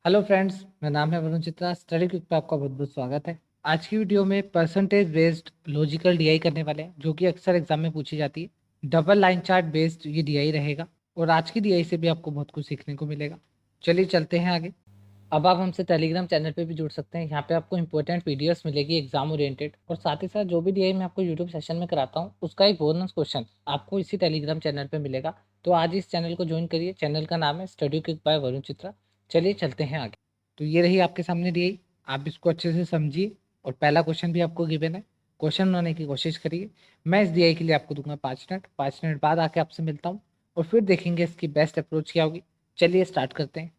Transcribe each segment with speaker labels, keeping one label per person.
Speaker 1: Hello friends, मेरा नाम है वरुण चित्रा। स्टडी क्विक पे आपका बहुत बहुत स्वागत है। आज की वीडियो में परसेंटेज बेस्ड लॉजिकल डीआई करने वाले हैं, जो कि अक्सर एग्जाम में पूछी जाती है। डबल लाइन चार्ट बेस्ड ये डीआई रहेगा और आज की डीआई से भी आपको बहुत कुछ सीखने को मिलेगा। चलिए चलते हैं आगे। अब आप हमसे टेलीग्राम चैनल पे भी जुड़ सकते हैं। यहाँ पे आपको इंपॉर्टेंट पीडीएफ्स मिलेगी एग्जाम ओरिएंटेड, और साथ ही साथ जो भी डीआई मैं आपको यूट्यूब सेशन में कराता हूँ उसका एक बोनस क्वेश्चन आपको इसी टेलीग्राम चैनल पे मिलेगा। तो आज इस चैनल को ज्वाइन करिए। चैनल का नाम है study quick by Varun Chitra. चलिए चलते हैं आगे। तो ये रही आपके सामने डीआई, आप इसको अच्छे से समझिए और पहला क्वेश्चन भी आपको गिवन है। क्वेश्चन बनाने की कोशिश करिए। मैं इस डीआई के लिए आपको दूंगा 5 मिनट। 5 मिनट बाद आके आपसे मिलता हूँ और फिर देखेंगे इसकी बेस्ट अप्रोच क्या होगी। चलिए स्टार्ट करते हैं।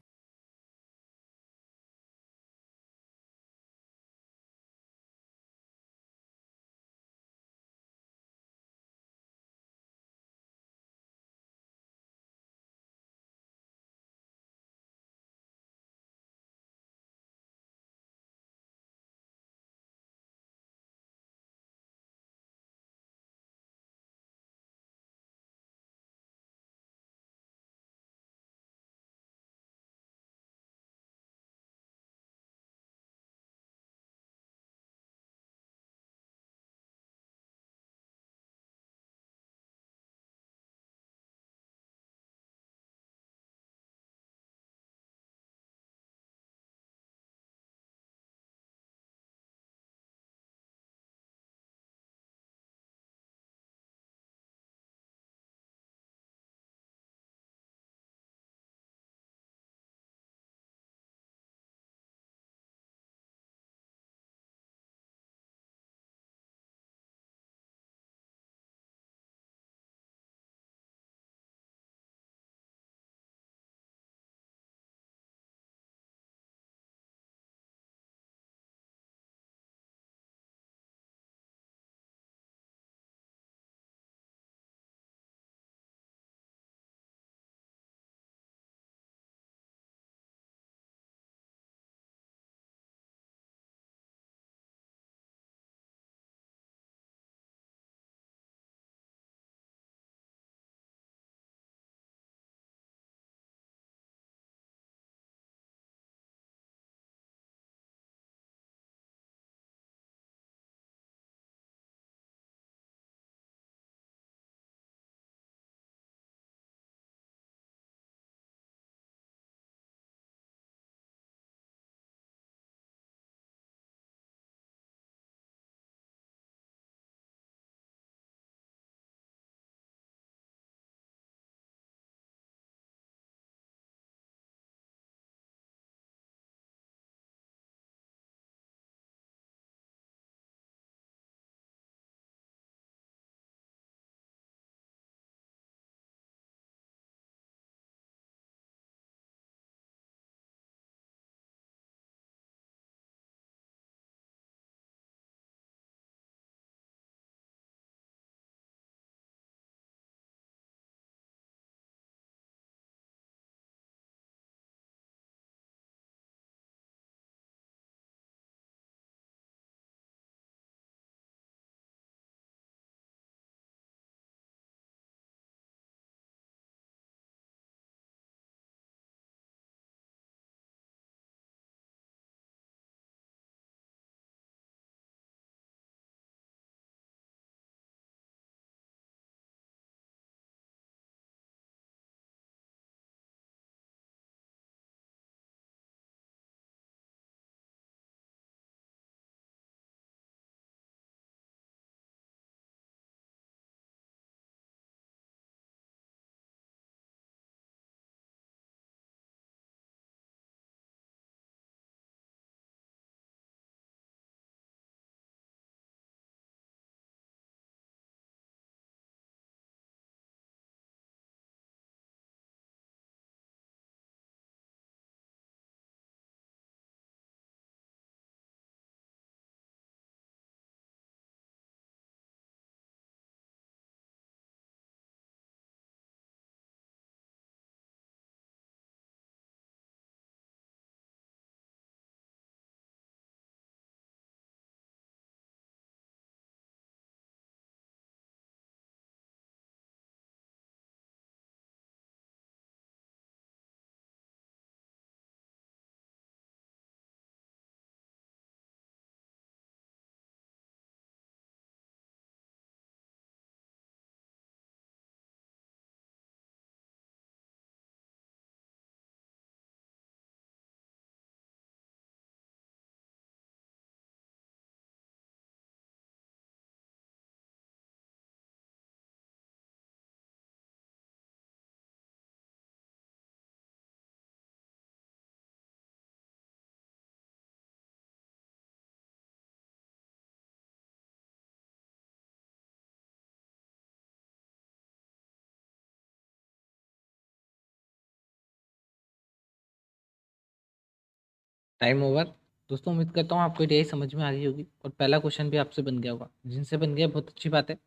Speaker 1: Time over. दोस्तों उम्मीद करता हूँ आपको डीआई समझ में आ गई होगी और पहला क्वेश्चन भी आपसे बन गया होगा। जिनसे बन गया बहुत अच्छी बात है,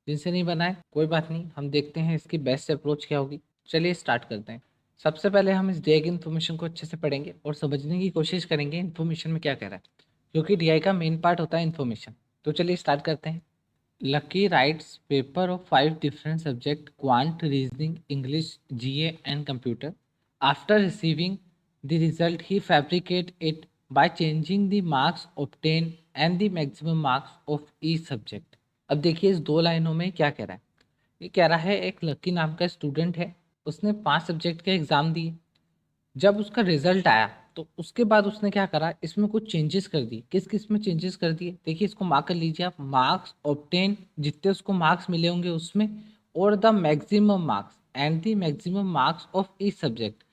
Speaker 1: जिनसे नहीं बना है कोई बात नहीं, हम देखते हैं इसकी बेस्ट अप्रोच क्या होगी। चलिए स्टार्ट करते हैं। सबसे पहले हम इस डीआई की इन्फॉर्मेशन को अच्छे से पढ़ेंगे और समझने की कोशिश करेंगे इन्फॉर्मेशन में क्या कह रहा है, क्योंकि डीआई का मेन पार्ट होता है इन्फॉर्मेशन। तो चलिए स्टार्ट करते हैं। Lucky writes paper of 5 different subjects: quant, reasoning, English, GA, and computer. After receiving the result, he fabricates it by changing the marks obtained and the maximum marks of each subject. अब देखिए इस दो लाइनों में क्या कह रहा है। ये कह रहा है एक लकी नाम का स्टूडेंट है, उसने 5 सब्जेक्ट के एग्ज़ाम दिए। जब उसका रिजल्ट आया तो उसके बाद उसने क्या करा, इसमें कुछ चेंजेस कर दिए। किस किस में चेंजेस कर दिए देखिए, इसको मार्क कर लीजिए आप। मार्क्स ऑब्टेन, जितने उसको मार्क्स मिले होंगे उसमें, और the maximum marks and the maximum marks of each subject.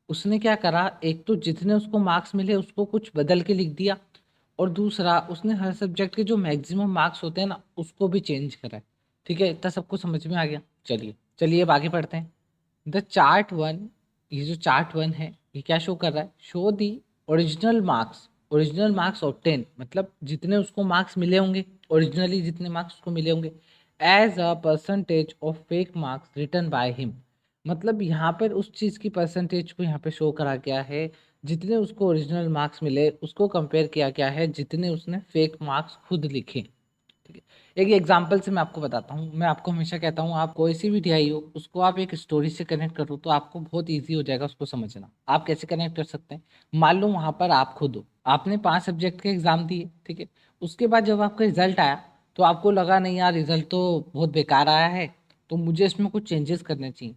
Speaker 1: उसने क्या करा, एक तो जितने उसको मार्क्स मिले उसको कुछ बदल के लिख दिया, और दूसरा उसने हर सब्जेक्ट के जो मैक्सिमम मार्क्स होते हैं ना उसको भी चेंज करा है। ठीक है, इतना सबको समझ में आ गया। चलिए चलिए अब आगे बढ़ते हैं। द चार्ट वन, ये जो चार्ट वन है ये क्या शो कर रहा है, show the original marks. Original marks obtain मतलब जितने उसको मार्क्स मिले होंगे, ओरिजिनली जितने मार्क्स उसको मिले होंगे, as a percentage of fake marks written by him. मतलब यहाँ पर उस चीज़ की परसेंटेज को यहाँ पे शो करा गया है, जितने उसको ओरिजिनल मार्क्स मिले उसको कंपेयर किया गया है जितने उसने फेक मार्क्स खुद लिखे। ठीक है, एक एग्जांपल से मैं आपको बताता हूँ। मैं आपको हमेशा कहता हूँ, आप कोई सी भी टीआई हो उसको आप एक स्टोरी से कनेक्ट करो तो आपको बहुत इजी हो जाएगा उसको समझना। आप कैसे कनेक्ट कर सकते हैं, मान लो वहाँ पर आप खुद हो, आपने 5 सब्जेक्ट के एग्जाम दिए। ठीक है, उसके बाद जब आपका रिजल्ट आया तो आपको लगा नहीं यार रिजल्ट तो बहुत बेकार आया है, तो मुझे इसमें कुछ चेंजेस करने चाहिए।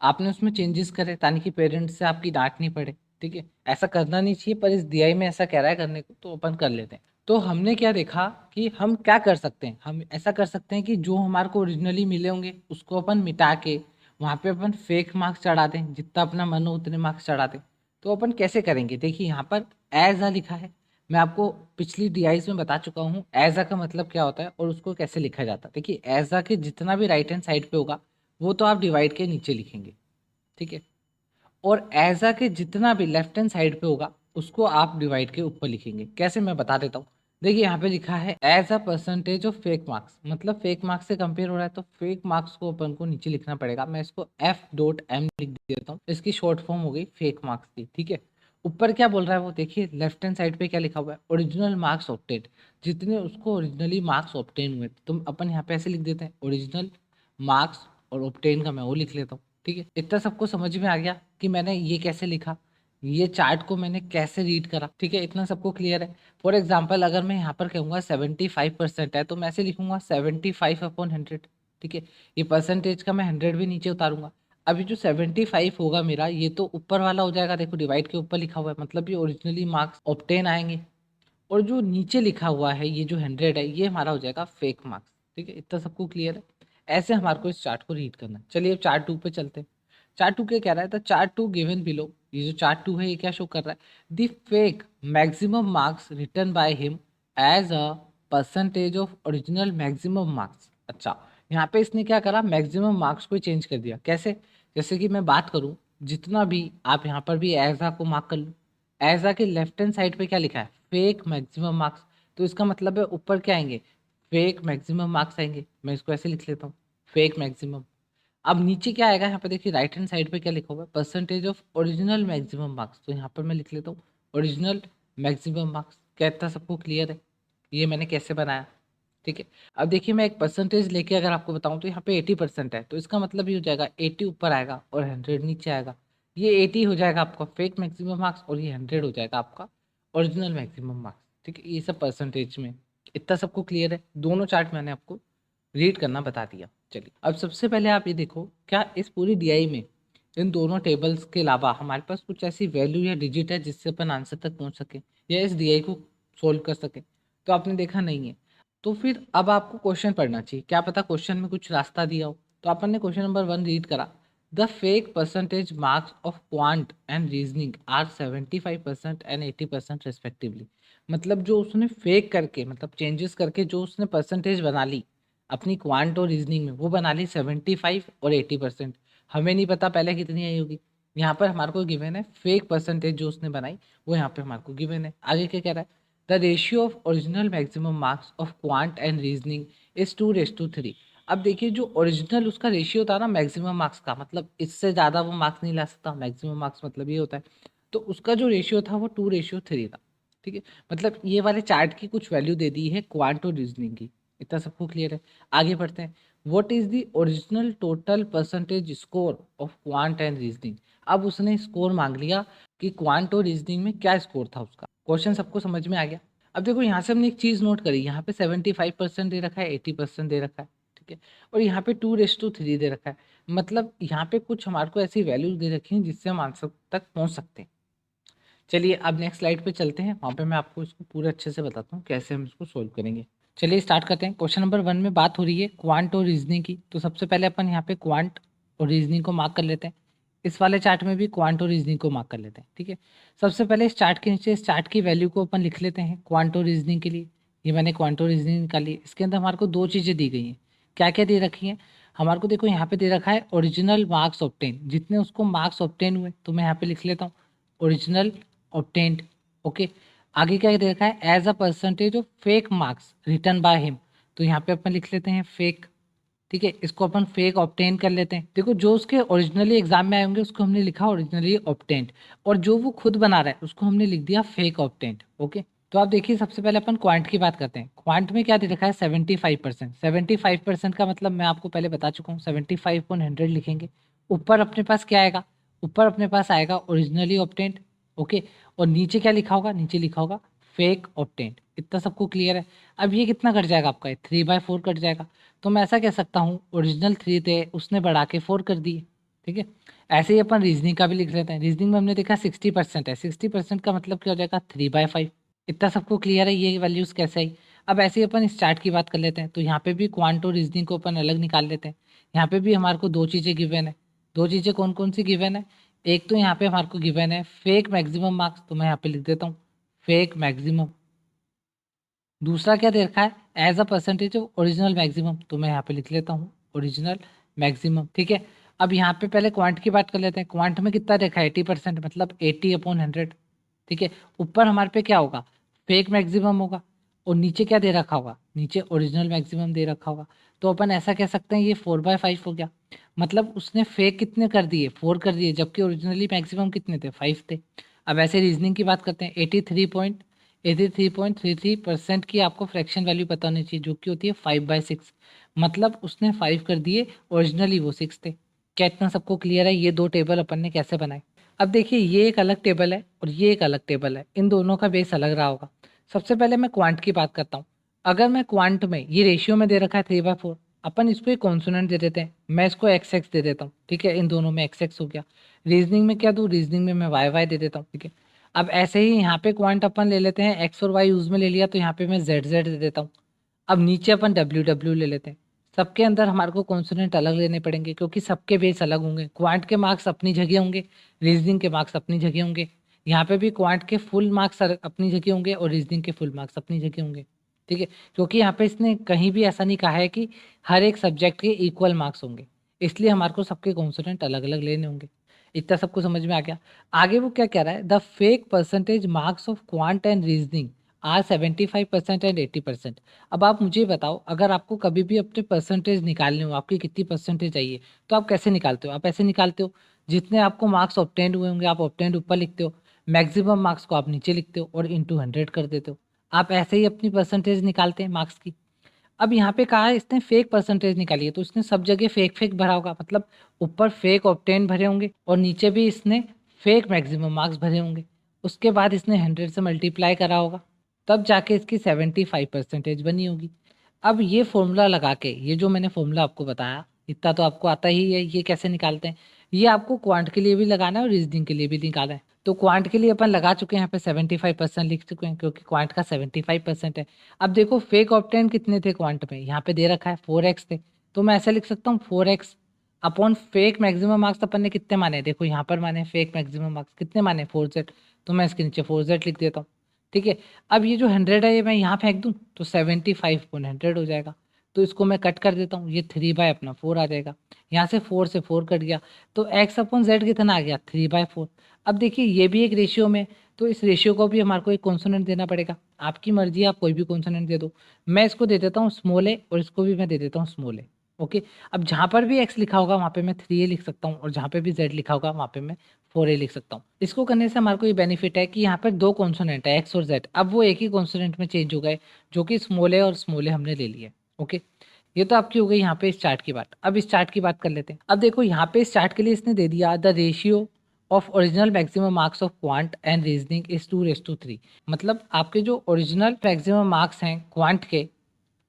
Speaker 1: आपने उसमें चेंजेस करे ताकि कि पेरेंट्स से आपकी डांट नहीं पड़े। ठीक है, ऐसा करना नहीं चाहिए पर इस डीआई में ऐसा कह रहा है करने को तो अपन कर लेते हैं। तो हमने क्या देखा कि हम क्या कर सकते हैं, हम ऐसा कर सकते हैं कि जो हमारे को ओरिजिनली मिले होंगे उसको अपन मिटा के वहाँ पे अपन फेक मार्क्स चढ़ा दें, जितना अपना मन हो उतने मार्क्स चढ़ा दें। तो अपन कैसे करेंगे, देखिए यहाँ पर एज अ लिखा है। मैं आपको पिछली डीआईज में बता चुका हूँ एज अ का मतलब क्या होता है और उसको कैसे लिखा जाता है। देखिए एज अ के जितना भी राइट हैंड साइड पे होगा वो तो आप डिवाइड के नीचे लिखेंगे। ठीक है, और एजा के जितना भी लेफ्ट हैंड साइड पे होगा उसको आप डिवाइड के ऊपर लिखेंगे। कैसे, मैं बता देता हूँ। देखिए यहाँ पे लिखा है as a percentage of fake marks, मतलब फेक मार्क्स से कंपेयर हो रहा है तो फेक मार्क्स को अपन को नीचे लिखना पड़ेगा। मैं इसको F.M लिख देता हूँ, इसकी शॉर्ट फॉर्म हो गई फेक मार्क्स की। ठीक है, ऊपर क्या बोल रहा है वो देखिए, लेफ्ट हैंड साइड पे क्या लिखा हुआ है, ओरिजिनल मार्क्स ऑब्टेन, जितने उसको ओरिजिनली मार्क्स ऑब्टेन हुए। तो अपन यहाँ पे ऐसे लिख देते हैं ओरिजिनल मार्क्स, और ऑब्टेन का मैं वो लिख लेता हूँ। ठीक है, इतना सबको समझ में आ गया कि मैंने ये कैसे लिखा, ये चार्ट को मैंने कैसे रीड करा। ठीक है, इतना सबको क्लियर है। फॉर एग्जाम्पल अगर मैं यहाँ पर कहूँगा 75% है तो मैं ऐसे लिखूंगा 75/100। ठीक है, ये परसेंटेज का मैं 100 भी नीचे उतारूंगा। अभी जो 75 होगा मेरा ये तो ऊपर वाला हो जाएगा, देखो डिवाइड के ऊपर लिखा हुआ है, मतलब ये ओरिजिनली मार्क्स ऑब्टेन आएंगे। और जो नीचे लिखा हुआ है ये जो 100 है ये हमारा हो जाएगा फेक मार्क्स। ठीक है, इतना सबको क्लियर है। ऐसे हमारे को इस चार्ट को रीड करना है। चलिए अब चार्ट 2 पे चलते हैं। चार्ट 2 क्या कह रहा है, तो चार्ट 2 गिवन बिलो, ये जो चार्ट 2 है ये क्या शो कर रहा है, the fake maximum marks return by him as a percentage of original maximum marks. अच्छा, यहाँ पे इसने क्या करा, मैक्सिमम मार्क्स को चेंज कर दिया। कैसे, जैसे कि मैं बात करूँ, जितना भी आप यहाँ पर भी एज आ को मार्क कर लो, एज के लेफ्ट हैंड साइड पे क्या लिखा है, फेक मैक्सिमम मार्क्स। तो इसका मतलब है ऊपर क्या आएंगे, फेक मैक्सिमम मार्क्स आएंगे। मैं इसको ऐसे लिख लेता हूँ, फेक मैक्सिमम। अब नीचे क्या आएगा, यहाँ पे देखिए राइट हैंड साइड पे क्या लिखा हुआ है, percentage of original maximum marks. तो यहाँ पर मैं लिख लेता हूँ ओरिजिनल मैक्सिमम मार्क्स। कहता सबको क्लियर है ये मैंने कैसे बनाया। ठीक है, अब देखिए मैं एक परसेंटेज लेके अगर आपको बताऊं तो यहाँ पे 80% है, तो इसका मतलब ये हो जाएगा 80 ऊपर आएगा और 100 नीचे आएगा। ये 80 हो जाएगा आपका फेक मैक्सिमम मार्क्स और ये 100 हो जाएगा आपका ओरिजिनल मैक्सिमम मार्क्स। ठीक है, ये सब परसेंटेज में। इतना सबको क्लियर है, दोनों चार्ट मैंने आपको रीड करना बता दिया। चलिए अब सबसे पहले आप ये देखो, क्या इस पूरी डीआई में इन दोनों टेबल्स के अलावा हमारे पास कुछ ऐसी वैल्यू या डिजिट है जिससे अपन आंसर तक पहुंच सके या इस डीआई को सोल्व कर सके। तो आपने देखा नहीं है, तो फिर अब आपको क्वेश्चन पढ़ना चाहिए, क्या पता क्वेश्चन में कुछ रास्ता दिया हो। तो अपन ने क्वेश्चन नंबर 1 रीड करा, the fake percentage marks of quant and reasoning are 75% and 80% respectively. मतलब जो उसने फेक करके, मतलब चेंजेस करके जो उसने परसेंटेज बना ली अपनी क्वांट और रीजनिंग में, वो बना ली 75 और 80%। हमें नहीं पता पहले कितनी आई होगी, यहाँ पर हमारे को गिवन है फेक परसेंटेज जो उसने बनाई वो यहाँ पे हमारे को गिवन है। आगे क्या कह रहा है, the ratio of original maximum marks of quant and reasoning is 2:3। अब देखिए जो ओरिजिनल उसका रेशियो था ना मैक्सिमम मार्क्स का, मतलब इससे ज़्यादा वो मार्क्स नहीं ला सकता, मैक्सिमम मार्क्स मतलब ये होता है, तो उसका जो रेशियो था वो 2:3 था। ठीक है, मतलब ये वाले चार्ट की कुछ वैल्यू दे दी है क्वांट और रीजनिंग की। इतना सबको क्लियर है। आगे बढ़ते हैं, what is the original total percentage score of quant and reasoning. अब उसने स्कोर मांग लिया कि क्वांट और रीजनिंग में क्या स्कोर था उसका। क्वेश्चन सबको समझ में आ गया। अब देखो यहाँ से हमने एक चीज़ नोट करी, यहाँ पे 75% दे रखा है, 80% दे रखा है, ठीक है, और यहाँ पे 2:3 दे रखा है। मतलब यहाँ पे कुछ हमारे को ऐसी वैल्यूज दे रखी हैं जिससे हम आंसर तक पहुँच सकते हैं। चलिए अब नेक्स्ट स्लाइड पे चलते हैं, वहाँ पे मैं आपको इसको पूरे अच्छे से बताता हूँ कैसे हम इसको सोल्व करेंगे। चलिए स्टार्ट करते हैं। क्वेश्चन नंबर 1 में बात हो रही है क्वांट और रीजनिंग की, तो सबसे पहले अपन यहाँ पे क्वांट और रीजनिंग को मार्क कर लेते हैं। इस वाले चार्ट में भी क्वांट और रीजनिंग को मार्क कर लेते हैं। ठीक है, सबसे पहले इस चार्ट के नीचे इस चार्ट की वैल्यू को अपन लिख लेते हैं क्वांट और रीजनिंग के लिए। ये मैंने क्वांट और रीजनिंग निकाली है। इसके अंदर हमारे को दो चीज़ें दी गई हैं। क्या क्या दे रखी हैं हमारे को, देखो यहाँ पे दे रखा है ओरिजिनल मार्क्स ऑब्टेन, जितने उसको मार्क्स ऑब्टेन हुए, तो मैं यहाँ पे लिख लेता हूँ ओरिजिनल ऑब्टेन्ड। ओके, आगे क्या दे रखा है, as a percentage of fake marks return by him, तो यहाँ पे अपन लिख लेते हैं फेक। ठीक है, इसको अपन फेक ऑब्टेन कर लेते हैं। देखो जो उसके ओरिजिनली एग्जाम में आए होंगे उसको हमने लिखा ओरिजिनली ऑब्टेन्ड, और जो वो खुद बना रहा है उसको हमने लिख दिया फेक ऑब्टेन्ड। ओके, तो आप देखिए सबसे पहले अपन क्वांट की बात करते हैं। क्वांट में क्या दे रखा है 75%। 75% का मतलब मैं आपको पहले बता चुका हूँ, 75/100 लिखेंगे। ऊपर अपने पास क्या आएगा, ऊपर अपने पास आएगा ओरिजिनली ऑब्टेन्ड। ओके, और नीचे क्या लिखा होगा, नीचे लिखा होगा फेक ऑब्टेन्ड। इतना सबको क्लियर है। अब ये कितना कट जाएगा आपका, 3/4 कट जाएगा। तो मैं ऐसा कह सकता हूँ ओरिजिनल 3 थे उसने बढ़ा के 4 कर दिए। ठीक है, ऐसे ही अपन रीजनिंग का भी लिख लेते हैं। रीजनिंग में हमने देखा 60% है, 60% का मतलब क्या हो जाएगा 3/5। इतना सबको क्लियर है ये वैल्यूज़ कैसे आई। अब ऐसे ही अपन इस चार्ट की बात कर लेते हैं, तो यहाँ पे भी क्वांट और रीजनिंग को अपन अलग निकाल लेते हैं। यहाँ पे भी हमारे को दो चीज़ें गिवन है। दो चीज़ें कौन कौन सी गिवन है, एक तो यहाँ पे हमारे को गिवन है फेक मैक्सिमम मार्क्स, तो मैं यहाँ पे लिख देता हूँ फेक मैक्सिमम। दूसरा क्या दे रखा है as a percentage of original maximum, तो मैं यहाँ पे लिख लेता हूँ ओरिजिनल मैक्सिमम। ठीक है, अब यहाँ पे पहले क्वांट की बात कर लेते हैं। क्वांट में कितना देखा है 80%, मतलब 80/100। ठीक है, ऊपर हमारे पे क्या होगा फेक मैक्सिमम होगा, और नीचे क्या दे रखा होगा, नीचे ओरिजिनल मैक्सिमम दे रखा होगा। तो अपन ऐसा कह सकते हैं ये 4/5 हो गया। मतलब उसने फेक कितने कर दिए, 4 कर दिए, जबकि ओरिजिनली मैक्सिमम कितने थे, 5 थे। अब ऐसे रीजनिंग की बात करते हैं। 83.33% की आपको फ्रैक्शन वैल्यू पता होनी चाहिए, जो कि होती है 5/6। मतलब उसने 5 कर दिए, ओरिजिनली वो 6 थे। क्या इतना सबको क्लियर है ये दो टेबल अपन ने कैसे बनाए। अब देखिए ये एक अलग टेबल है और ये एक अलग टेबल है, इन दोनों का बेस अलग रहा होगा। सबसे पहले मैं क्वांट की बात करता हूँ। अगर मैं क्वांट में ये रेशियो में दे रखा है 3/4, अपन इसको एक कॉन्सोनेंट दे देते हैं। मैं इसको XX दे देता हूँ। ठीक है, इन दोनों में XX हो गया। रीजनिंग में क्या दूँ, रीजनिंग में मैं YY दे देता हूँ। ठीक है, अब ऐसे ही यहाँ पे क्वांट अपन ले लेते हैं, एक्स और वाई यूज में ले लिया, तो यहाँ पे मैं ZZ दे देता हूँ। अब नीचे अपन WW ले लेते हैं। सबके अंदर हमारे को कॉन्सोनेंट अलग लेने पड़ेंगे, क्योंकि सबके बेस अलग होंगे। क्वांट के मार्क्स अपनी जगह होंगे, रीजनिंग के मार्क्स अपनी जगह होंगे। यहाँ पे भी क्वांट के फुल मार्क्स अपनी जगह होंगे और रीजनिंग के फुल मार्क्स अपनी जगह होंगे। ठीक है, क्योंकि यहाँ पे इसने कहीं भी ऐसा नहीं कहा है कि हर एक सब्जेक्ट के इक्वल मार्क्स होंगे, इसलिए हमारे को सबके कॉन्सोनेंट अलग अलग लेने होंगे। इतना सबको समझ में आ गया। आगे वो क्या कह रहा है, the fake percentage marks of quant and reasoning are 75% and 80%। अब आप मुझे बताओ, अगर आपको कभी भी अपने परसेंटेज निकालने हो, आपकी कितनी परसेंटेज चाहिए, तो आप कैसे निकालते हो, आप ऐसे निकालते हो जितने आपको मार्क्स ऑब्टेंड हुए होंगे आप ऑब्टेंड ऊपर लिखते हो, मैक्सिमम मार्क्स को आप नीचे लिखते हो और इंटू 100 कर देते हो। आप ऐसे ही अपनी परसेंटेज निकालते हैं मार्क्स की। अब यहाँ पे कहा है इसने फेक परसेंटेज निकाली है, तो इसने सब जगह फेक फेक भरा होगा, मतलब ऊपर फेक ऑब्टेन भरे होंगे और नीचे भी इसने फेक मैक्सिमम मार्क्स भरे होंगे। उसके बाद इसने 100 से मल्टीप्लाई करा होगा, तब जाके इसकी 75% बनी होगी। अब ये फॉर्मूला लगा के, ये जो मैंने फॉर्मूला आपको बताया इतना तो आपको आता ही है, ये कैसे निकालते हैं, ये आपको क्वांट के लिए भी लगाना है और रीजनिंग के लिए भी निकालना है। तो क्वांट के लिए अपन लगा चुके हैं, यहाँ पे 75% लिख चुके हैं, क्योंकि क्वांट का 75% है। अब देखो फेक ऑप्टेन कितने थे क्वांट में, यहाँ पे दे रखा है 4x थे, तो मैं ऐसे लिख सकता हूँ 4x अपॉन फेक मैक्सिमम मार्क्स अपन ने कितने माने, देखो यहाँ पर माने फेक मैक्सिमम मार्क्स कितने माने 4z, तो मैं इसके नीचे 4z लिख देता हूँ। ठीक है, अब ये जो 100 है ये मैं यहाँ फेंक दूँ तो 75/100 हो जाएगा। तो इसको मैं कट कर देता हूँ, ये 3/4 आ जाएगा। यहाँ से 4 से 4 कट गया, तो x/z कितना आ गया 3/4। अब देखिए ये भी एक रेशियो में, तो इस रेशियो को भी हमारे को एक कॉन्सोनेंट देना पड़ेगा। आपकी मर्जी है, आप कोई भी कॉन्सोनेंट दे दो। मैं इसको दे देता हूँ स्मॉल ए और इसको भी मैं दे देता हूँ स्मॉल ए। ओके, अब जहाँ पर भी x लिखा होगा वहाँ पे मैं 3a लिख सकता हूँ, और जहाँ पे भी z लिखा होगा वहाँ पे मैं 4a लिख सकता हूँ। इसको करने से हमारे को ये बेनिफिट है कि यहाँ पर दो कॉन्सोनेंट है x और z, अब वो एक ही कॉन्सोनेंट में चेंज हो गए, जो कि स्मॉल ए और स्मॉल ए हमने ले लिए। ओके, ये तो आपकी हो गई यहाँ पे इस चार्ट की बात। अब इस चार्ट की बात कर लेते हैं। अब देखो यहाँ पे इस चार्ट के लिए इसने दे दिया the ratio of original maximum marks of quant and reasoning is 2:3। मतलब आपके जो ओरिजिनल मैक्सिमम मार्क्स हैं क्वांट के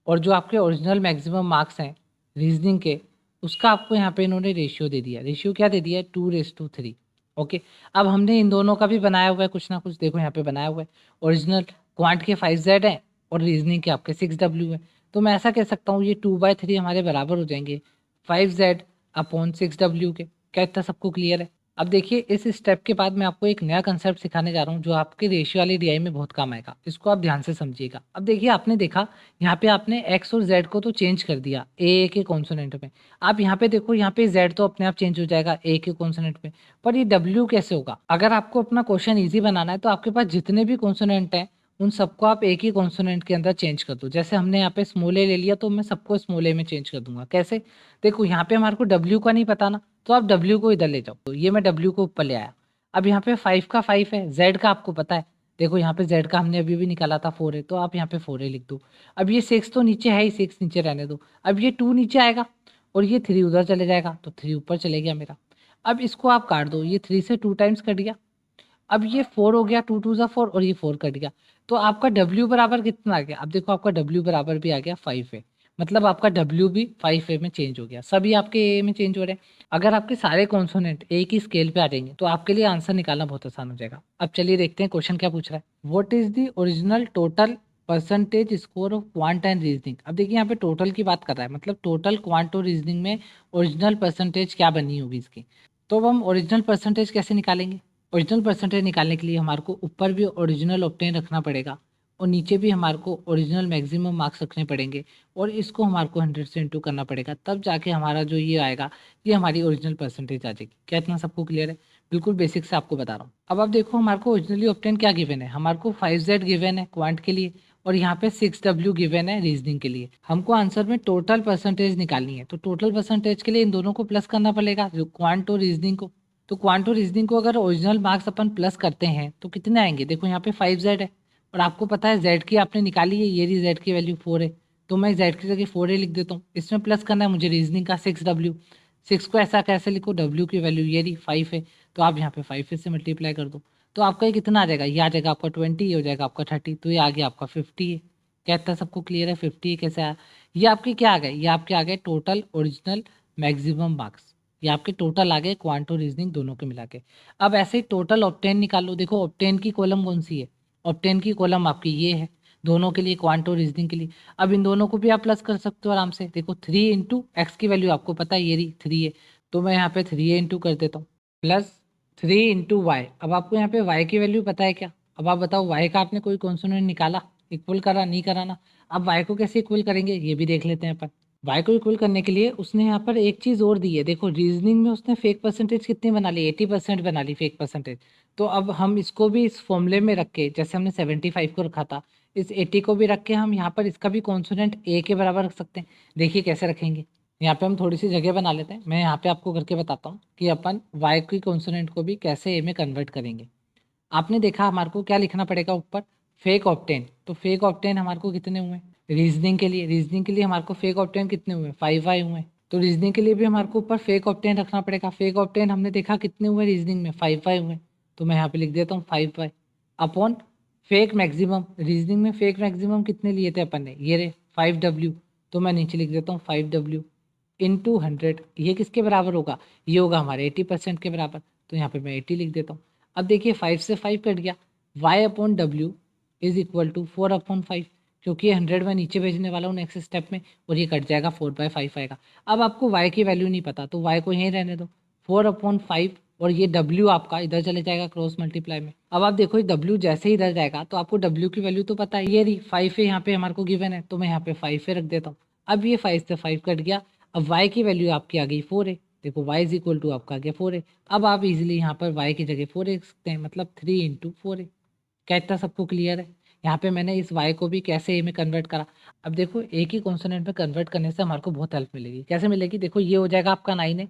Speaker 1: और जो आपके ओरिजिनल मैक्सिमम मार्क्स हैं रीजनिंग के, उसका आपको यहाँ पे इन्होंने रेशियो दे दिया। रेशियो क्या दे दिया है 2:3। ओके, अब हमने इन दोनों का भी बनाया हुआ है कुछ ना कुछ, देखो यहाँ पे बनाया हुआ है। ओरिजिनल क्वांट के 5z हैं और रीजनिंग के आपके 6w है। तो मैं ऐसा कह सकता हूँ ये 2/3 हमारे बराबर हो जाएंगे 5z/6w के। क्या इतना सबको क्लियर है? अब देखिए इस स्टेप के बाद मैं आपको एक नया कंसेप्ट सिखाने जा रहा हूँ जो आपके रेशियो वाली डीआई में बहुत काम आएगा। इसको आप ध्यान से समझिएगा। अब देखिए आपने देखा यहाँ पे आपने x और z को तो चेंज कर दिया ए के कॉन्सोनेंट में। आप यहाँ पे देखो, यहाँ पे z तो अपने आप चेंज हो जाएगा ए के कॉन्सोनेंट में, पर ये w कैसे होगा? अगर आपको अपना क्वेश्चन ईजी बनाना है तो आपके पास जितने भी कॉन्सोनेंट हैं उन सबको आप एक ही कॉन्सोनेंट के अंदर चेंज कर दो। जैसे हमने यहाँ पे स्मॉल ए ले लिया तो मैं सबको स्मॉल ए में चेंज कर दूंगा। कैसे? देखो यहाँ पे हमारे को w का नहीं पता ना, तो आप w को इधर ले जाओ, तो ये मैं w को ऊपर ले आया। अब यहाँ पे 5 का 5 है, z का आपको पता है, देखो यहाँ पे z का हमने अभी भी निकाला था 4 है, तो आप यहाँ पे 4a लिख दो। अब ये 6 तो नीचे है ही, 6 नीचे रहने दो। अब ये 2 नीचे आएगा और ये 3 उधर चले जाएगा, तो 3 ऊपर चले गया मेरा। अब इसको आप काट दो, ये 3 से 2 टाइम्स कट गया। अब ये 4 हो गया, 2 2 जा 4 और ये 4 कट गया। तो आपका W बराबर कितना आ गया? अब देखो आपका W बराबर भी आ गया 5a। मतलब आपका W भी 5a में चेंज हो गया। सभी आपके a में चेंज हो रहे हैं। अगर आपके सारे कॉन्सोनेंट एक ही स्केल पे आ जाएंगे तो आपके लिए आंसर निकालना बहुत आसान हो जाएगा। अब चलिए देखते हैं क्वेश्चन क्या पूछ रहा है। What is the original total percentage score of quant and reasoning? अब देखिए यहाँ पे टोटल की बात कर रहा है, मतलब टोटल क्वांट और रीजनिंग में ओरिजिनल परसेंटेज क्या बनी होगी इसकी। तो अब हम ओरिजिनल परसेंटेज कैसे निकालेंगे? ओरिजिनल परसेंटेज निकालने के लिए हमारे को ऊपर भी ओरिजिनल ऑब्टेन रखना पड़ेगा और नीचे भी हमारे को ओरिजिनल मैक्सिमम मार्क्स रखने पड़ेंगे, और इसको हमारे को 100 से इंटू करना पड़ेगा, तब जाके हमारा जो ये आएगा ये हमारी ओरिजिनल परसेंटेज आ जाएगी। क्या इतना सबको क्लियर है? बिल्कुल बेसिक से आपको बता रहा हूँ। अब आप देखो हमारे को ओरिजिनली ऑब्टेन क्या गिवन है। हमारे को 5z गिवन है क्वांट के लिए और यहाँ पे 6w गिवन है रीजनिंग के लिए। हमको आंसर में टोटल परसेंटेज निकालनी है, तो टोटल परसेंटेज के लिए इन दोनों को प्लस करना पड़ेगा, जो क्वांट और रीजनिंग को। तो क्वांटो रीजनिंग को अगर ओरिजिनल मार्क्स अपन प्लस करते हैं तो कितने आएंगे? देखो यहाँ पे 5z है और आपको पता है z की आपने निकाली है, ये रही z की वैल्यू 4 है, तो मैं z की जगह 4a लिख देता हूँ। इसमें प्लस करना है मुझे रीजनिंग का 6w। 6 को ऐसा कैसे लिखो, w की वैल्यू ये रही 5 है, तो आप यहाँ पे 5 से मल्टीप्लाई कर दो, तो आपका ये कितना आ जाएगा? ये आ जाएगा आपका 20, ये हो जाएगा आपका 30, तो ये आ गया आपका 50 है। क्या इतना सबको क्लियर है? 50 कैसे आया? ये आपके क्या आ गए? ये आपके आ गए टोटल ओरिजिनल मैक्सिमम मार्क्स। ये आपके टोटल आ गए क्वांटो रीजनिंग दोनों के मिला के। अब ऐसे ही टोटल ऑब्टेन निकालो। देखो ऑब्टेन की कॉलम कौन सी है? ऑब्टेन की कॉलम आपकी ये है, दोनों के लिए क्वांटो रीजनिंग के लिए। अब इन दोनों को भी आप प्लस कर सकते हो आराम से। देखो 3 इंटू एक्स की वैल्यू आपको पता है ये रही 3 है, तो मैं यहाँ पे 3 इंटू कर देता हूँ प्लस 3 इंटू वाई। अब आपको यहाँ पे वाई की वैल्यू पता है क्या? अब आप बताओ वाई का आपने कोई कॉन्सोनेंट निकाला, इक्वल करा नहीं कराना? अब वाई को कैसे इक्वल करेंगे ये भी देख लेते हैं अपन। वाई को इक्वल करने के लिए उसने यहाँ पर एक चीज़ और दी है। देखो रीजनिंग में उसने फेक परसेंटेज कितनी बना ली? 80% बना ली फेक परसेंटेज। तो अब हम इसको भी इस फॉर्मूले में रख के, जैसे हमने 75 को रखा था, इस 80 को भी रख के हम यहाँ पर इसका भी कॉन्सोनेंट ए के बराबर रख सकते हैं। देखिए कैसे रखेंगे। यहाँ पे हम थोड़ी सी जगह बना लेते हैं, मैं यहाँ पे आपको करके बताता हूँ कि अपन वाई की कॉन्सोनेंट को भी कैसे ए में कन्वर्ट करेंगे। आपने देखा हमारे को क्या लिखना पड़ेगा ऊपर? Fake obtain. तो फेक ऑप्टेन हमारे को कितने हुए रीजनिंग के लिए हमारे को फेक ऑप्टेन कितने हुए? 5y हुए। तो रीजनिंग के लिए भी हमारे को ऊपर फेक ऑप्टेन रखना पड़ेगा। फेक ऑप्टेन हमने देखा कितने हुए रीजनिंग में? 5y हुए। तो मैं यहाँ पे लिख देता हूँ 5y अपॉन फेक मैक्सिमम। रीजनिंग में फेक मैक्सिमम कितने लिए थे अपन ने? ये रे 5w। तो मैं नीचे लिख देता हूँ 5w इंटू 100। ये किसके बराबर होगा? ये होगा हमारे 80% के बराबर। तो यहाँ पे मैं 80 लिख देता हूँ। अब देखिए 5 से 5 कट गया, y/w इज इक्वल टू 4/5, क्योंकि ये 100 मैं नीचे भेजने वाला हूँ नेक्स्ट स्टेप में, और ये कट जाएगा 4/5 आएगा। अब आपको y की वैल्यू नहीं पता तो y को यहीं रहने दो, 4/5, और ये w आपका इधर चले जाएगा क्रॉस मल्टीप्लाई में। अब आप देखो w जैसे ही इधर जाएगा तो आपको w की वैल्यू तो पता है, ये रही 5 है यहाँ पे हमारे को गिवन है, तो मैं यहाँ पे 5 रख देता हूँ। अब ये 5 से 5 कट गया, अब y की वैल्यू आपकी आ गई 4 है। देखो y इज इक्वल टू आपका आ गया 4 है। अब आप इजीली यहाँ पर y की जगह 4 लिख सकते हैं, मतलब 3 इंटू 4 है। क्या इतना सबको क्लियर है? यहाँ पे मैंने इस y को भी कैसे a में कन्वर्ट करा। अब देखो एक ही कॉन्सोनेंट में कन्वर्ट करने से हमारे को बहुत हेल्प मिलेगी। कैसे मिलेगी? देखो ये हो जाएगा आपका 9 है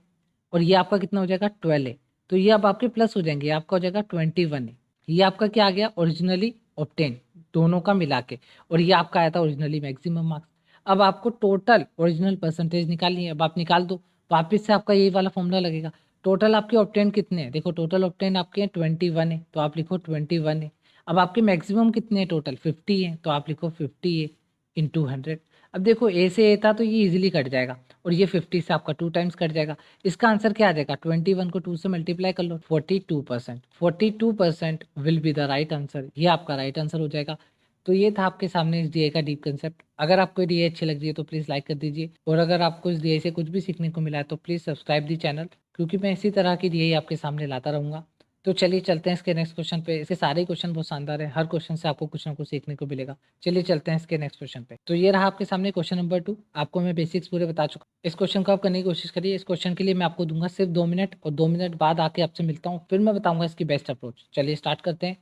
Speaker 1: और ये आपका कितना हो जाएगा 12 है, तो ये अब आपके प्लस हो जाएंगे, आपका हो जाएगा 21 है। ये आपका क्या आ गया? ओरिजिनली ऑब्टेन, दोनों का मिला के, और ये आपका आया था ओरिजिनली मैक्सिमम मार्क्स। अब आपको टोटल ओरिजिनल परसेंटेज निकालनी है, अब आप निकाल दो। वापिस से आपका यही वाला फॉर्मूला लगेगा। टोटल आपके ऑब्टेन कितने हैं? देखो टोटल ऑब्टेन आपके 21 है, तो आप लिखो 21 है। अब आपके मैक्सिमम कितने हैं? टोटल 50 है, तो आप लिखो 50 है इंटू 100। अब देखो ए से ए था तो ये इजीली कट जाएगा, और ये 50 से आपका 2 टाइम्स कट जाएगा। इसका आंसर क्या आ जाएगा? 21 को 2 से मल्टीप्लाई कर लो, 42%। 42% will be the right answer, ये आपका राइट आंसर हो जाएगा। तो ये था आपके सामने इस डीए का डीप कंसेप्ट। अगर आपको डीए अच्छी लग रही है तो प्लीज़ लाइक कर दीजिए, और अगर आपको इस डीए से कुछ भी सीखने को मिला है तो प्लीज़ सब्सक्राइब दी चैनल, क्योंकि मैं इसी तरह की डीए आपके सामने लाता रहूँगा। तो चलिए चलते हैं इसके नेक्स्ट क्वेश्चन पे। इसके सारे क्वेश्चन बहुत शानदार है, हर क्वेश्चन से आपको कुछ ना कुछ सीखने को मिलेगा। चलिए चलते हैं इसके नेक्स्ट क्वेश्चन पे। तो ये रहा आपके सामने क्वेश्चन नंबर 2। आपको मैं बेसिक्स पूरे बता चुका हूँ। इस क्वेश्चन को आप करने की कोशिश करिए। इस क्वेश्चन के लिए मैं आपको दूंगा सिर्फ 2 मिनट, और 2 मिनट बाद आके आपसे मिलता हूँ, फिर मैं बताऊंगा इसकी बेस्ट अप्रोच। चलिए स्टार्ट करते हैं।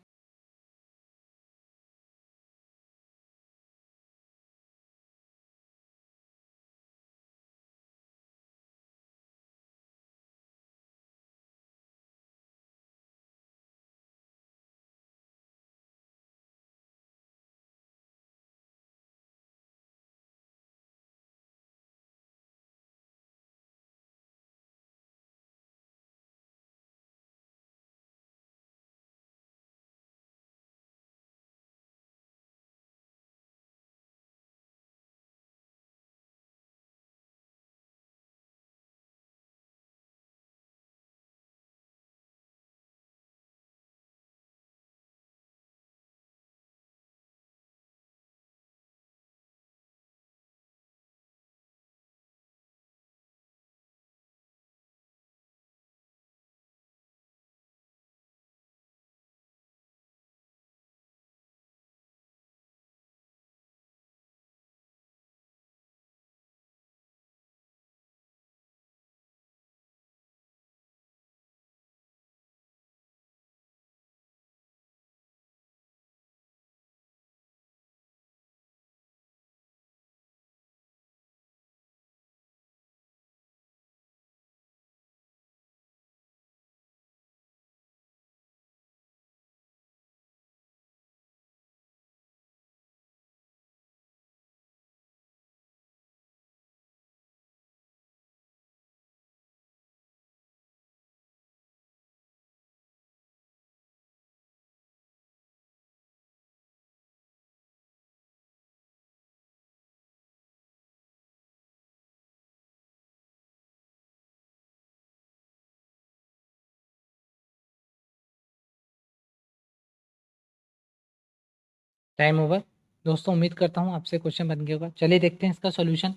Speaker 1: Time over. दोस्तों उम्मीद करता हूँ आपसे क्वेश्चन बन गया होगा। चलिए देखते हैं इसका सॉल्यूशन।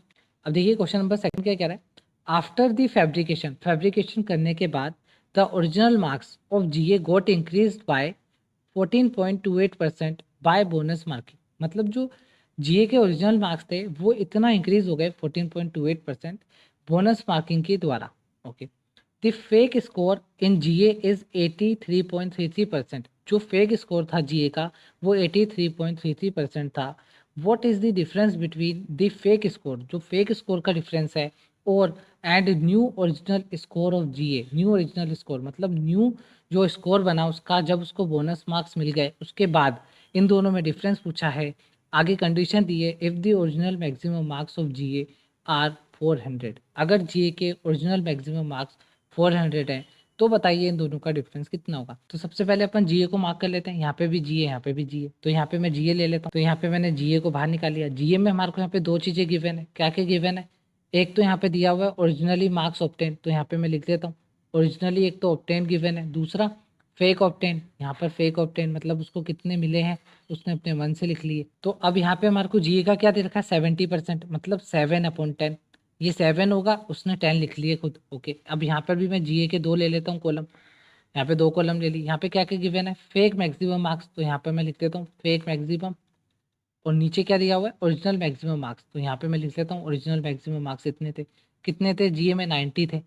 Speaker 1: अब देखिए क्वेश्चन नंबर सेकंड क्या कह रहा है? आफ्टर द फैब्रिकेशन, फैब्रिकेशन करने के बाद the original marks of GA got increase by 14.28% by bonus marking. मतलब जो जीए के ओरिजिनल मार्क्स थे वो इतना इंक्रीज हो गए 14.28% बोनस मार्किंग के द्वारा। Okay, the fake score in GA is 83.33%। जो फेक स्कोर था जीए का वो 83.33% था। What is the difference between the fake score, जो फेक स्कोर का डिफरेंस है, और and new original score of GA. New original score मतलब न्यू जो स्कोर बना उसका, जब उसको बोनस मार्क्स मिल गए उसके बाद इन दोनों में डिफरेंस पूछा है। आगे कंडीशन दी है, if the original maximum marks of GA are 400। अगर जीए के ओरिजिनल मैक्सिमम मार्क्स 400 है तो बताइए इन दोनों का डिफरेंस कितना होगा। तो सबसे पहले अपन जीए को मार्क कर लेते हैं। यहाँ पे भी जीए, यहाँ पे भी जीए, तो यहाँ पे मैं जीए ले लेता हूँ। तो यहाँ पे मैंने जीए को बाहर निकाल लिया। जीए में हमारे को यहाँ पे दो चीज़ें गिवन है। क्या क्या गिवन है? एक तो यहाँ पे दिया हुआ है ओरिजिनली मार्क्स ऑब्टेन, तो यहाँ पे मैं लिख देता हूँ ओरिजिनली। एक तो ऑब्टेन गिवन है, दूसरा फेक ऑब्टेन। यहाँ पर फेक ऑब्टेन मतलब उसको कितने मिले हैं उसने अपने मन से लिख लिए। तो अब यहाँ पे हमारे को जीए का क्या दे रखा है? 70%, मतलब 7/10। ये 7 होगा, उसने 10 लिख लिए खुद। ओके, अब यहाँ पर भी मैं जीए के दो ले लेता हूँ कॉलम। यहाँ पे दो कॉलम ले ली। यहाँ पे क्या क्या गिवन है? फेक मैक्सिमम मार्क्स, तो यहाँ पे मैं लिख देता हूँ फेक मैक्सिमम। और नीचे क्या दिया हुआ है, ओरिजिनल मैक्सिमम मार्क्स। तो यहाँ पे मैं लिख लेता हूँ ओरिजिनल मैक्सिमम मार्क्स इतने थे, कितने थे, जीए में 90 थे,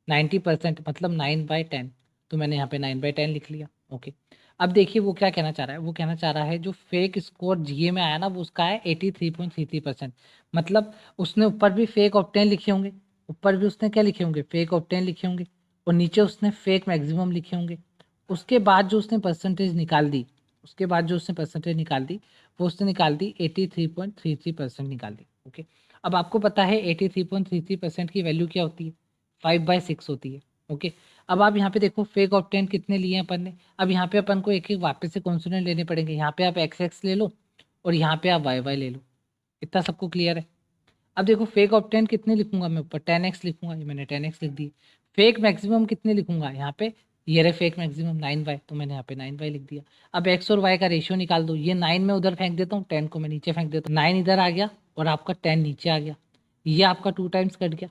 Speaker 1: 90% मतलब 9/10। तो मैंने यहाँ पे 9/10 लिख लिया। ओके, अब देखिए वो क्या कहना चाह रहा है, वो कहना चाह रहा है जो फेक स्कोर जीए में आया ना वो उसका है 83.33%। मतलब उसने ऊपर भी फेक ऑप्टेन लिखे होंगे, ऊपर भी उसने क्या लिखे होंगे, फेक ऑप्टेन लिखे होंगे, और नीचे उसने फेक मैक्सिमम लिखे होंगे। उसके बाद जो उसने परसेंटेज निकाल दी, उसके बाद जो उसने परसेंटेज निकाल दी वो उसने निकाल दी 83.33% निकाल दी। ओके, अब आपको पता है 83.33% की वैल्यू क्या होती है, 5/6 होती है। ओके, अब आप यहाँ पे देखो फेक ऑप्टेन कितने लिए हैं अपन ने। अब यहाँ पे अपन को एक एक वापस से कॉन्सोनेंट लेने पड़ेंगे। यहाँ पे आप एक्स एक्स ले लो और यहाँ पे आप वाई वाई ले लो। इतना सबको क्लियर है। अब देखो फेक ऑप्टेन कितने लिखूंगा मैं, ऊपर 10x लिखूंगा, ये मैंने 10x लिख दी। फेक मैक्सिमम कितने लिखूंगा यहाँ पे, ये रहे फेक मैक्सिमम 9y, तो मैंने यहाँ पे 9y लिख दिया। अब x और y का रेशियो निकाल दो, ये 9 में उधर फेंक देता हूँ, 10 को मैं नीचे फेंक देता हूँ, 9 इधर आ गया और आपका 10 नीचे आ गया। ये आपका 2 टाइम्स कट गया,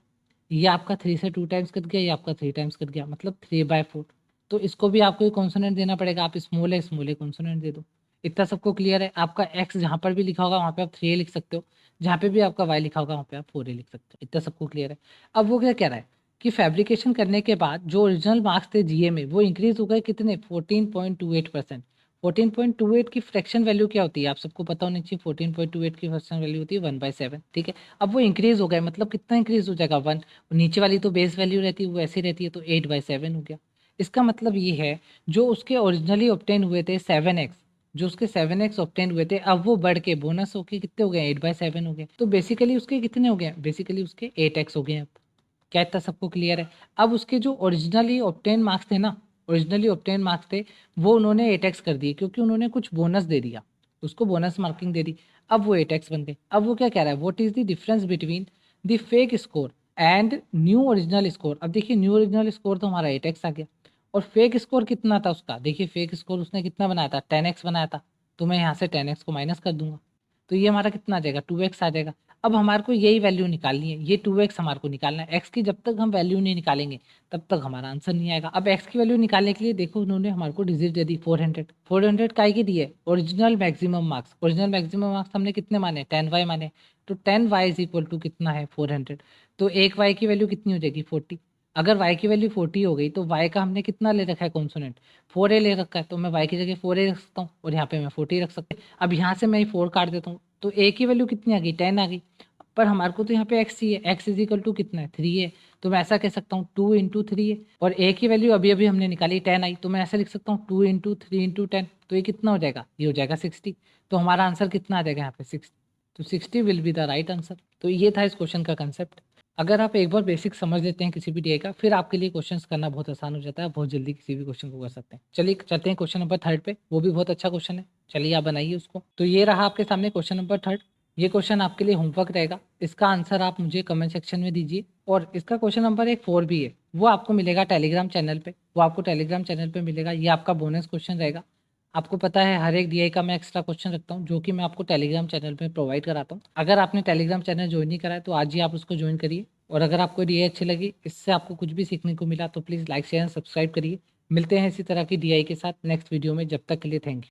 Speaker 1: ये आपका 3 से 2 टाइम्स कट गया, ये आपका 3 टाइम्स कट गया, मतलब 3/4। तो इसको भी आपको कॉन्सोनेंट देना पड़ेगा, आप स्मॉल है कॉन्सोनेंट दे दो। इतना सबको क्लियर है। आपका x जहाँ पर भी लिखा होगा वहाँ पे आप 3 लिख सकते हो, जहाँ पे भी आपका y लिखा होगा वहाँ पे आप 4 लिख सकते हो। इतना सबको क्लियर है। अब वो क्या कह रहा है कि फैब्रिकेशन करने के बाद जो ओरिजिनल मार्क्स थे जीए में वो इंक्रीज हो गए कितने, 14.28%। 14.28 की फ्रैक्शन वैल्यू क्या होती है, आप सबको पता होनी चाहिए। 14.28 की फ्रैक्शन वैल्यू होती है 1/7। ठीक है, अब वो इंक्रीज हो गए, मतलब कितना इंक्रीज हो जाएगा, 1। नीचे वाली तो बेस वैल्यू रहती है वो ऐसी रहती है, तो 8/7 हो गया। इसका मतलब ये है जो उसके ओरिजिनली ऑब्टेन हुए थे 7x, जो उसके 7x ऑब्टेन हुए थे अब वो बढ़ के बोनस होके कितने हो गए, 8/7 हो गए। तो बेसिकली उसके कितने हो गए, बेसिकली उसके 8x हो गए। अब क्या इतना सबको क्लियर है। अब उसके जो ओरिजिनली ऑब्टेन मार्क्स थे ना, ओरिजिनली ऑब्टेन मार्क्स थे वो उन्होंने 8x कर दिए, क्योंकि उन्होंने कुछ बोनस दे दिया, उसको बोनस मार्किंग दे दी। अब वो 8x बन गए। अब वो क्या कह रहा है, what is the difference between the fake score and new original score. अब देखिए न्यू ओरिजिनल स्कोर तो हमारा 8x आ गया, और फेक स्कोर कितना था उसका, देखिए फेक स्कोर उसने कितना बनाया था, 10x बनाया था। तो मैं यहाँ से 10x को माइनस कर दूंगा, तो ये हमारा कितना आ जाएगा, 2x आ जाएगा। अब हमारे को यही वैल्यू निकालनी है, ये 2x हमारे को निकालना है। x की जब तक हम वैल्यू नहीं निकालेंगे तब तक हमारा आंसर नहीं आएगा। अब x की वैल्यू निकालने के लिए देखो उन्होंने हमारे को डिजिट दे दी 400। 400 काय की दी है, original maximum marks. Original maximum marks हमने कितने माने, 10y माने। तो 10y इज इक्वल टू कितना है, 400। तो एक y की वैल्यू कितनी हो जाएगी, 40। अगर y की वैल्यू 40 हो गई तो y का हमने कितना ले रखा है कॉन्सोनेंट, 4a ले रखा है, तो मैं y की जगह 4a रख सकता हूँ और यहाँ पे मैं 40 रख सकता हूँ। अब यहाँ से मैं 4 काट देता हूँ, तो a की वैल्यू कितनी आ गई, 10 आ गई। पर हमारे को तो यहाँ पे x ही है, x इज इक्वल टू कितना है, 3 है। तो मैं ऐसा कह सकता हूँ 2 × 3 है, और a की वैल्यू अभी अभी हमने निकाली 10 आई, तो मैं ऐसा लिख सकता हूँ 2 × 3 × 10। तो ये कितना हो जाएगा, ये हो जाएगा 60। तो हमारा आंसर कितना आ जाएगा यहाँ पे, 60। तो 60 will be the right answer. तो ये था इस क्वेश्चन का कंसेप्ट। अगर आप एक बार बेसिक समझ लेते हैं किसी भी डीआई का, फिर आपके लिए क्वेश्चंस करना बहुत आसान हो जाता है, बहुत जल्दी किसी भी क्वेश्चन को कर सकते हैं। चलिए चलते हैं क्वेश्चन नंबर 3 पे, वो भी बहुत अच्छा क्वेश्चन है। चलिए आप बनाइए उसको। तो ये रहा आपके सामने क्वेश्चन नंबर 3। ये क्वेश्चन आपके लिए होमवर्क रहेगा, इसका आंसर आप मुझे कमेंट सेक्शन में दीजिए। और इसका क्वेश्चन नंबर एक 4 भी है, वो आपको मिलेगा टेलीग्राम चैनल पे, वो आपको टेलीग्राम चैनल पे मिलेगा। ये आपका बोनस क्वेश्चन रहेगा। आपको पता है हर एक डीआई का मैं एक्स्ट्रा क्वेश्चन रखता हूँ, जो कि मैं आपको टेलीग्राम चैनल पे प्रोवाइड कराता हूँ। अगर आपने टेलीग्राम चैनल ज्वाइन नहीं करा है तो आज ही आप उसको ज्वाइन करिए। और अगर आपको डीआई अच्छी लगी, इससे आपको कुछ भी सीखने को मिला, तो please like share and subscribe करिए। मिलते हैं इसी तरह की डीआई के साथ नेक्स्ट वीडियो में, जब तक के लिए थैंक यू।